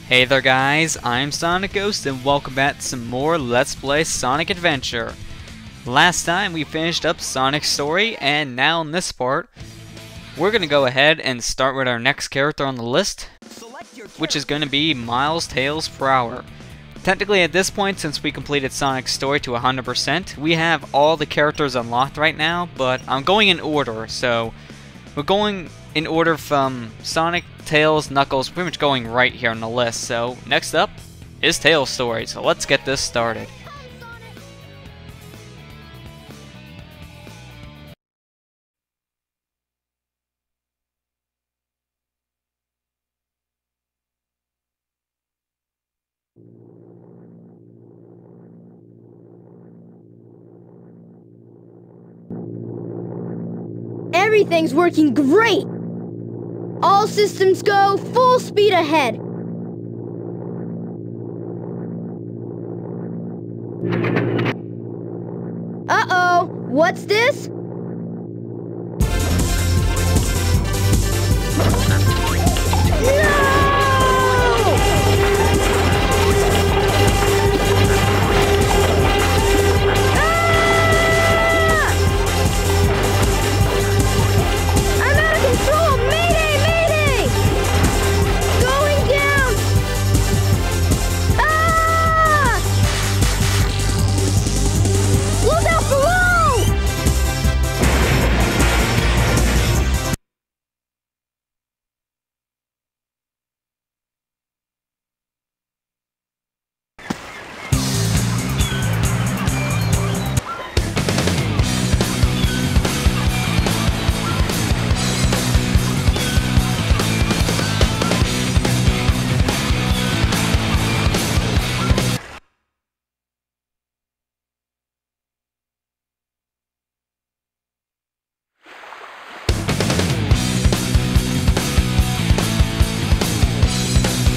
Hey there guys, I'm SonicGhost and welcome back to some more Let's Play Sonic Adventure. Last time we finished up Sonic's story, and now in this part, we're going to go ahead and start with our next character on the list, which is going to be Miles Tails per Hour. Technically at this point, since we completed Sonic's story to 100%, we have all the characters unlocked right now, but I'm going in order, so we're going in order from Sonic, Tails, Knuckles, pretty much going right here on the list. So next up is Tails' story, so let's get this started. Everything's working great! All systems go, full speed ahead! Uh-oh! What's this?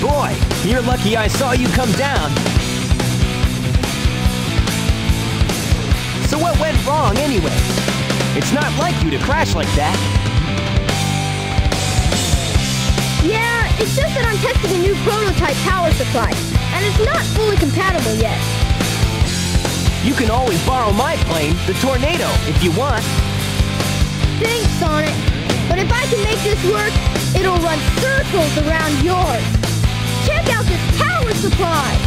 Boy, you're lucky I saw you come down. So what went wrong anyway? It's not like you to crash like that. Yeah, it's just that I'm testing a new prototype power supply, and it's not fully compatible yet. You can always borrow my plane, the Tornado, if you want. Thanks, Sonic. But if I can make this work, it'll run circles around yours. Check out this power supply!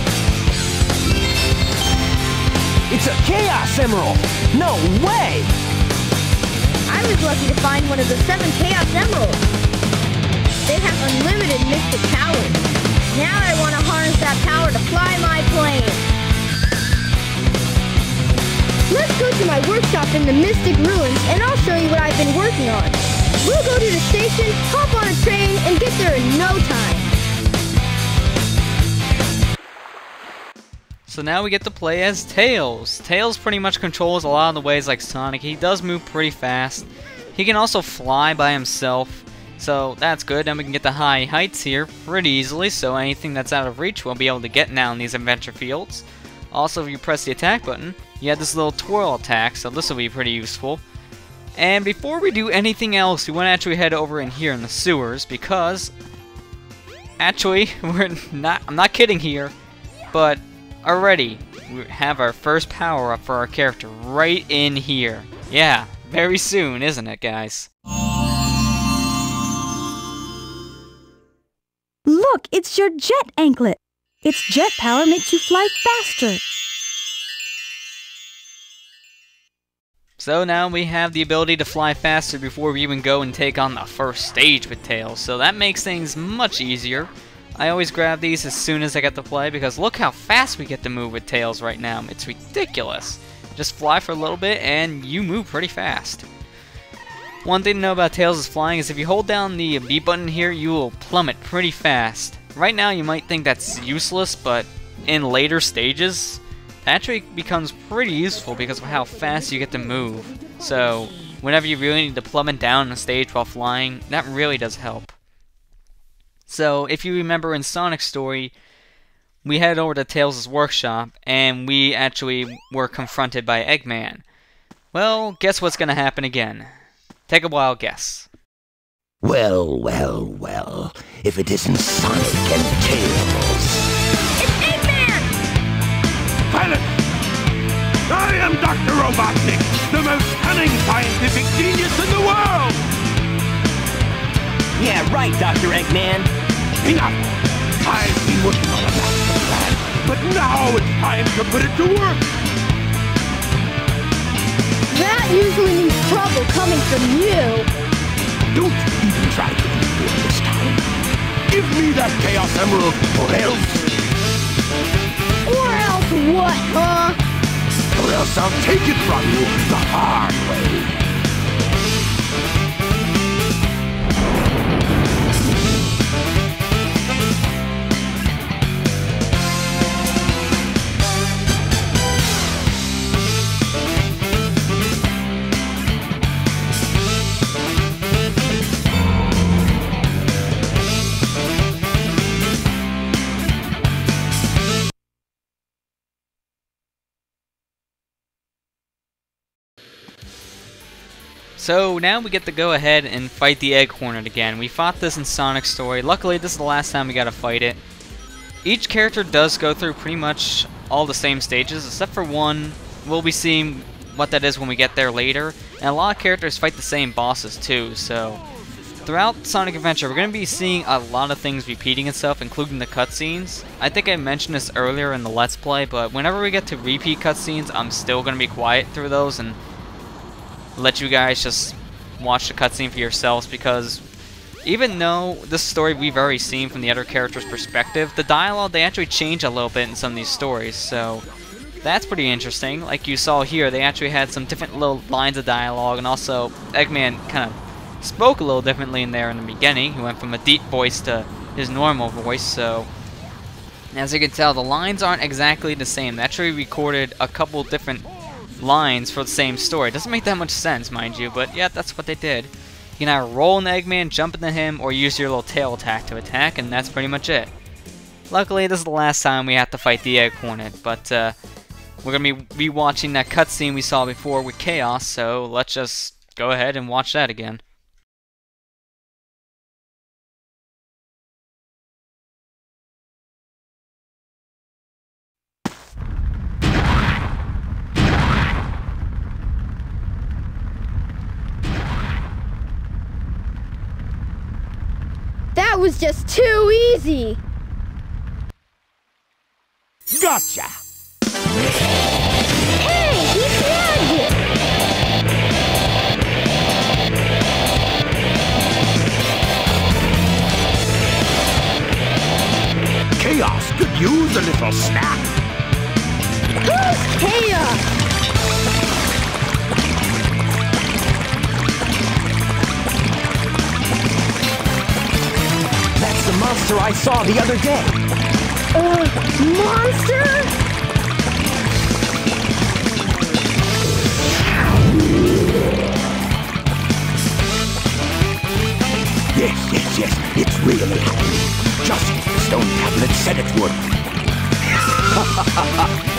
It's a Chaos Emerald! No way! I was lucky to find one of the 7 Chaos Emeralds. They have unlimited mystic powers. Now I want to harness that power to fly my plane. Let's go to my workshop in the Mystic Ruins and I'll show you what I've been working on. We'll go to the station, hop on a train, and get there in no time. So now we get to play as Tails. Tails pretty much controls a lot of the ways like Sonic. He does move pretty fast. He can also fly by himself, so that's good. Then we can get the high heights here pretty easily, so anything that's out of reach we'll be able to get now in these adventure fields. Also, if you press the attack button, you have this little twirl attack, so this will be pretty useful. And before we do anything else, we want to actually head over in here in the sewers, because actually, I'm not kidding here, but already, we have our first power-up for our character right in here. Yeah, very soon, isn't it, guys? Look, it's your jet anklet. Its jet power makes you fly faster. So now we have the ability to fly faster before we even go and take on the first stage with Tails, so that makes things much easier. I always grab these as soon as I get to play because look how fast we get to move with Tails right now. It's ridiculous. Just fly for a little bit and you move pretty fast. One thing to know about Tails' flying is if you hold down the B button here, you will plummet pretty fast. Right now you might think that's useless, but in later stages, it actually becomes pretty useful because of how fast you get to move. So whenever you really need to plummet down a stage while flying, that really does help. So, if you remember in Sonic's story, we headed over to Tails' workshop, and we actually were confronted by Eggman. Well, guess what's gonna happen again? Take a wild guess. Well, well, well. if it isn't Sonic and Tails. It's Eggman! Silence! I am Dr. Robotnik, the most cunning scientific genius in the world! Yeah, right, Dr. Eggman. Enough! I've been working on a master plan, but now it's time to put it to work! That usually means trouble coming from you. Don't even try to interfere this time. Give me that Chaos Emerald, or else... Or else what, huh? Or else I'll take it from you the hard way. So now we get to go ahead and fight the Egg Hornet again. We fought this in Sonic's story. Luckily, this is the last time we got to fight it. Each character does go through pretty much all the same stages, except for one. We'll be seeing what that is when we get there later. And a lot of characters fight the same bosses too, so... Throughout Sonic Adventure, we're going to be seeing a lot of things repeating itself, including the cutscenes. I think I mentioned this earlier in the Let's Play, but whenever we get to repeat cutscenes, I'm still going to be quiet through those and let you guys just watch the cutscene for yourselves, because even though this story we've already seen from the other character's perspective, the dialogue, they actually change a little bit in some of these stories, so that's pretty interesting. Like you saw here, they actually had some different little lines of dialogue, and also Eggman kind of spoke a little differently in there in the beginning. He went from a deep voice to his normal voice, so as you can tell, the lines aren't exactly the same. They actually recorded a couple different lines for the same story. Doesn't make that much sense, mind you, but yeah, that's what they did. You can either roll into Eggman, jump into him, or use your little tail attack to attack, and that's pretty much it. Luckily, this is the last time we have to fight the Egg Hornet, but we're going to be rewatching that cutscene we saw before with Chaos, so let's just go ahead and watch that again. That was just too easy. Gotcha! Hey, he snagged it. Chaos could use a little snack. Who's Chaos? That's the monster I saw the other day. Monster? Yes, it's really happening. Just as the stone tablet said it would.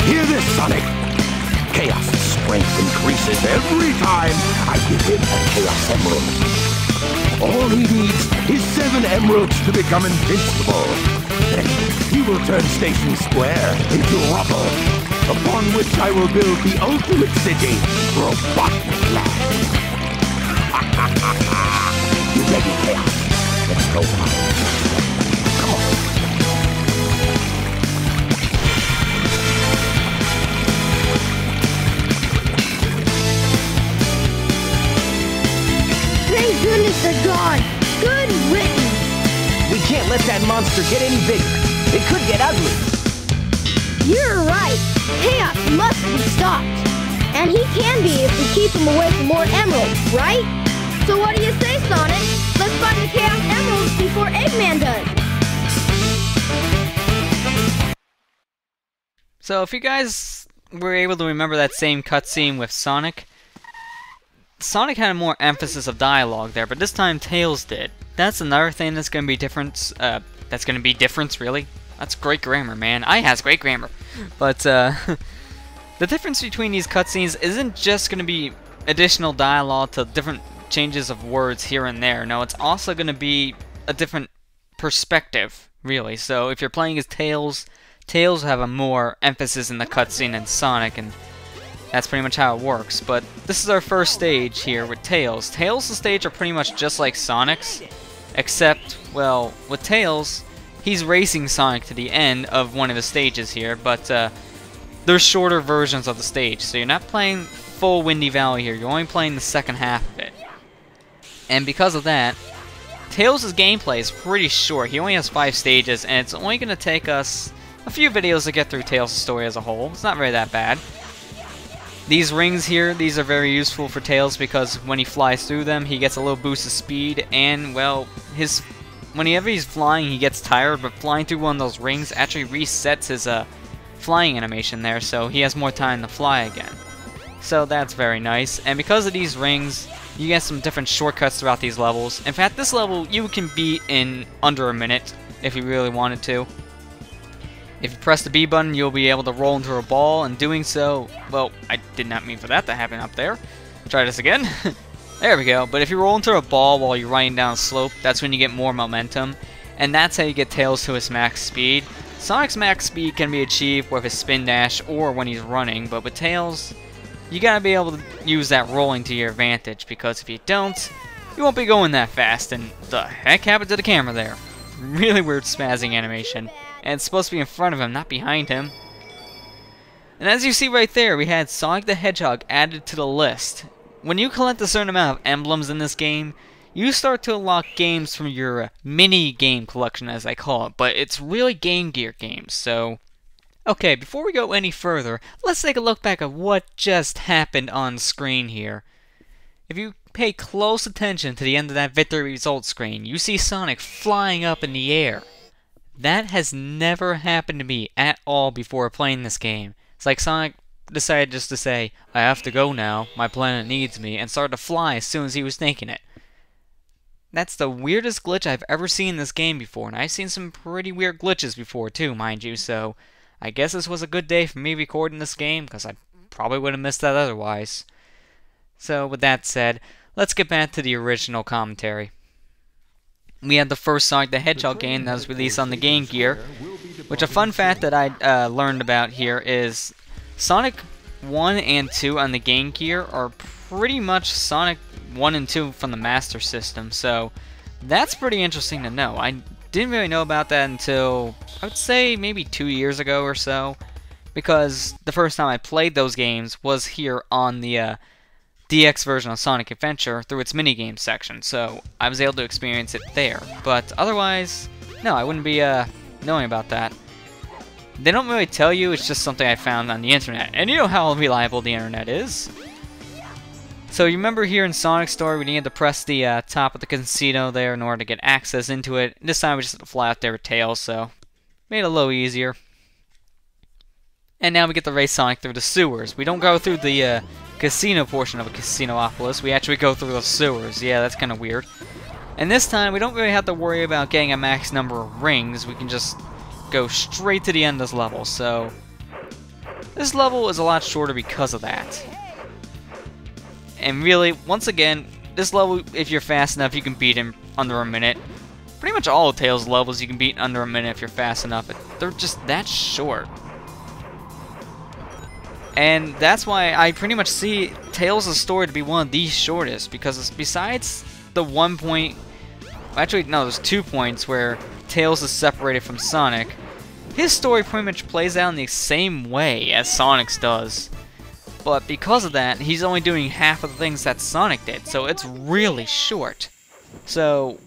Hear this, Sonic. Chaos' strength increases every time I give him a Chaos Emerald. All he needs is 7 emeralds to become invincible. Then he will turn Station Square into rubble, upon which I will build the ultimate city, Robotnik Land. You ready, Chaos? Let's go on. Come on. Thank goodness they're gone. Good riddance. We can't let that monster get any bigger. It could get ugly. You're right. Chaos must be stopped. And he can be if we keep him away from more emeralds, right? So what do you say, Sonic? Let's find the Chaos Emeralds before Eggman does. So if you guys were able to remember that same cutscene with Sonic, Sonic had more emphasis of dialogue there, but this time Tails did. That's another thing that's going to be different. Really. That's great grammar, man. I has great grammar. But the difference between these cutscenes isn't just going to be additional dialogue to different changes of words here and there. No, it's also going to be a different perspective, really. So if you're playing as Tails, Tails have a more emphasis in the cutscene than Sonic, and that's pretty much how it works. But this is our first stage here with Tails. Tails' stage are pretty much just like Sonic's, except, well, with Tails, he's racing Sonic to the end of one of the stages here, but they're shorter versions of the stage. So you're not playing full Windy Valley here, you're only playing the second half of it. And because of that, Tails' gameplay is pretty short. He only has 5 stages, and it's only going to take us a few videos to get through Tails' story as a whole. It's not really that bad. These rings here, these are very useful for Tails because when he flies through them, he gets a little boost of speed, and, well, whenever he's flying, he gets tired, but flying through one of those rings actually resets his flying animation there, so he has more time to fly again. So that's very nice, and because of these rings, you get some different shortcuts throughout these levels. In fact, this level you can beat in under a minute if you really wanted to. If you press the B button, you'll be able to roll into a ball, and doing so, well, I did not mean for that to happen up there. Try this again. There we go. But if you roll into a ball while you're riding down a slope, that's when you get more momentum, and that's how you get Tails to his max speed. Sonic's max speed can be achieved with his spin dash or when he's running, but with Tails, you gotta be able to use that rolling to your advantage, because if you don't, you won't be going that fast. And the heck happened to the camera there? Really weird spazzing animation. And it's supposed to be in front of him, not behind him. And as you see right there, we had Sonic the Hedgehog added to the list. When you collect a certain amount of emblems in this game, you start to unlock games from your mini-game collection, as I call it. But it's really Game Gear games, so... Okay, before we go any further, let's take a look back at what just happened on screen here. If you pay close attention to the end of that victory results screen, you see Sonic flying up in the air. That has never happened to me at all before playing this game. It's like Sonic decided just to say, I have to go now, my planet needs me, and started to fly as soon as he was thinking it. That's the weirdest glitch I've ever seen in this game before, and I've seen some pretty weird glitches before too, mind you, so I guess this was a good day for me recording this game, because I probably would have missed that otherwise. So, with that said, let's get back to the original commentary. We had the first Sonic the Hedgehog game that was released on the Game Gear, which a fun fact that I learned about here is Sonic 1 and 2 on the Game Gear are pretty much Sonic 1 and 2 from the Master System, so that's pretty interesting to know. I didn't really know about that until, I would say, maybe 2 years ago or so, because the first time I played those games was here on the DX version of Sonic Adventure through its minigame section, so I was able to experience it there. But otherwise, no, I wouldn't be knowing about that. They don't really tell you, it's just something I found on the internet, and you know how reliable the internet is. So you remember here in Sonic's story, we needed to press the top of the casino there in order to get access into it. This time we just had to fly out there with Tails, so made it a little easier. And now we get to race Sonic through the sewers. We don't go through the casino portion of a Casinopolis, we actually go through the sewers. Yeah, that's kind of weird. And this time, we don't really have to worry about getting a max number of rings. We can just go straight to the end of this level. So, this level is a lot shorter because of that. And really, once again, this level, if you're fast enough, you can beat him under a minute. Pretty much all of Tails' levels you can beat under a minute if you're fast enough. They're just that short. And that's why I pretty much see Tails' story to be one of the shortest, because besides the 1 point... Actually, no, there's 2 points where Tails is separated from Sonic. His story pretty much plays out in the same way as Sonic's does. But because of that, he's only doing half of the things that Sonic did, so it's really short. So,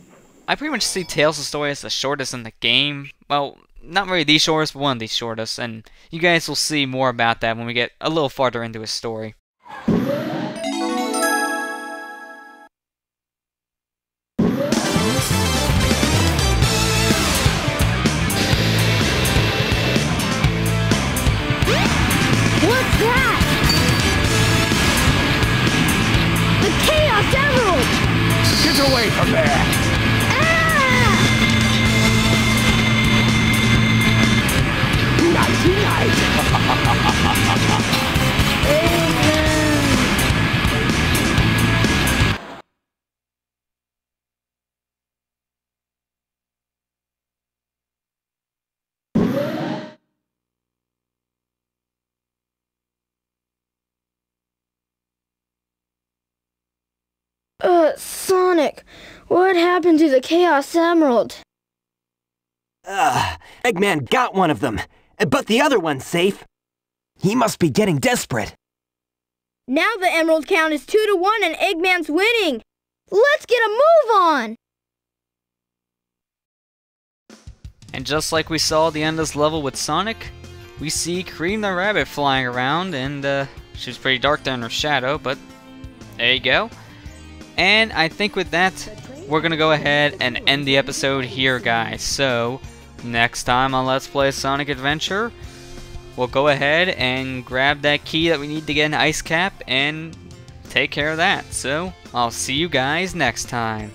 I pretty much see Tails' story as the shortest in the game. Well, not really the shortest, but one of the shortest, and you guys will see more about that when we get a little farther into his story. What's that? The Chaos Emerald! Get away from there! Nighty night! But Sonic, what happened to the Chaos Emerald? Eggman got one of them, but the other one's safe. He must be getting desperate. Now the emerald count is 2-1 and Eggman's winning. Let's get a move on! And just like we saw at the end of this level with Sonic, we see Cream the Rabbit flying around, and she was pretty dark there in her shadow, but there you go. And I think with that, we're going to go ahead and end the episode here, guys. So, next time on Let's Play Sonic Adventure, we'll go ahead and grab that key that we need to get an ice cap and take care of that. So, I'll see you guys next time.